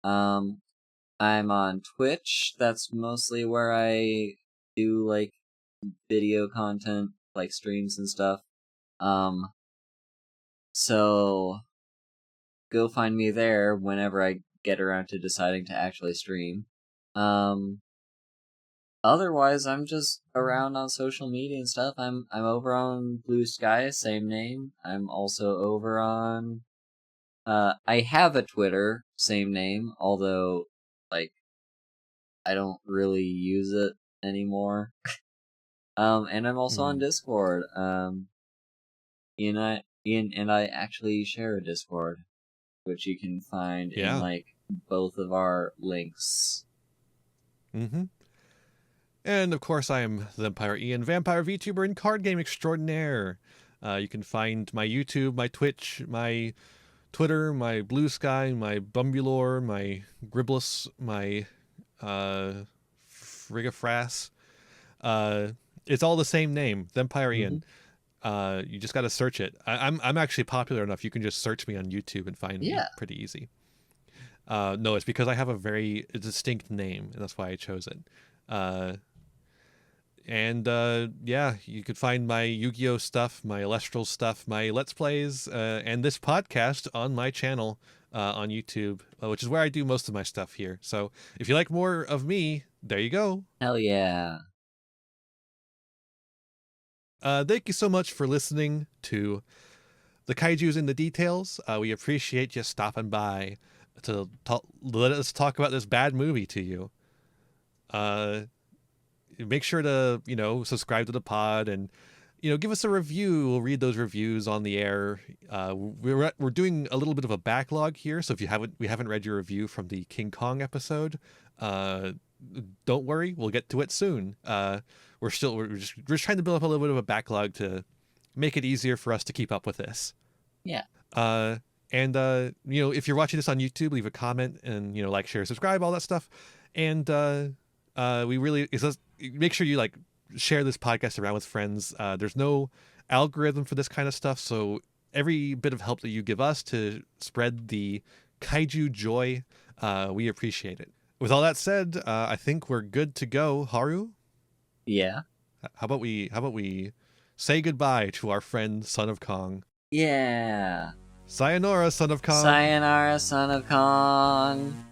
I'm on Twitch. That's mostly where I do like video content, like streams and stuff. So go find me there whenever I get around to deciding to actually stream. Otherwise, I'm just around on social media and stuff. I'm over on Blue Sky, same name. I'm also over on I have a Twitter, same name, although like I don't really use it anymore. And I'm also on Discord. Ian and I actually share a Discord, which you can find in like both of our links. And of course, I am the Vampire Ian, vampire VTuber and card game extraordinaire. You can find my YouTube, my Twitch, my Twitter, my Blue Sky, my Bumbulor, my Griblus, my Frigafras. It's all the same name, Vampire Ian. You just got to search it. I'm actually popular enough. You can just search me on YouTube and find me pretty easy. No, it's because I have a very distinct name, and that's why I chose it. Yeah, you could find my Yu-Gi-Oh stuff, my Elestral stuff, my Let's Plays, and this podcast on my channel on YouTube, which is where I do most of my stuff here. So if you like more of me, there you go. Hell yeah. Thank you so much for listening to the Kaijus in the Details. We appreciate you stopping by. let us talk about this bad movie to you. Make sure to, subscribe to the pod and, give us a review. We'll read those reviews on the air. We're doing a little bit of a backlog here, so if we haven't read your review from the King Kong episode, don't worry, we'll get to it soon. We're just trying to build up a little bit of a backlog to make it easier for us to keep up with this. Yeah. And if you're watching this on YouTube, leave a comment and like, share, subscribe, all that stuff. And we really make sure you share this podcast around with friends. There's no algorithm for this kind of stuff, so every bit of help that you give us to spread the kaiju joy, we appreciate it. With all that said, I think we're good to go. Haru? Yeah. How about we say goodbye to our friend Son of Kong? Yeah. Sayonara, Son of Kong. Sayonara, Son of Kong.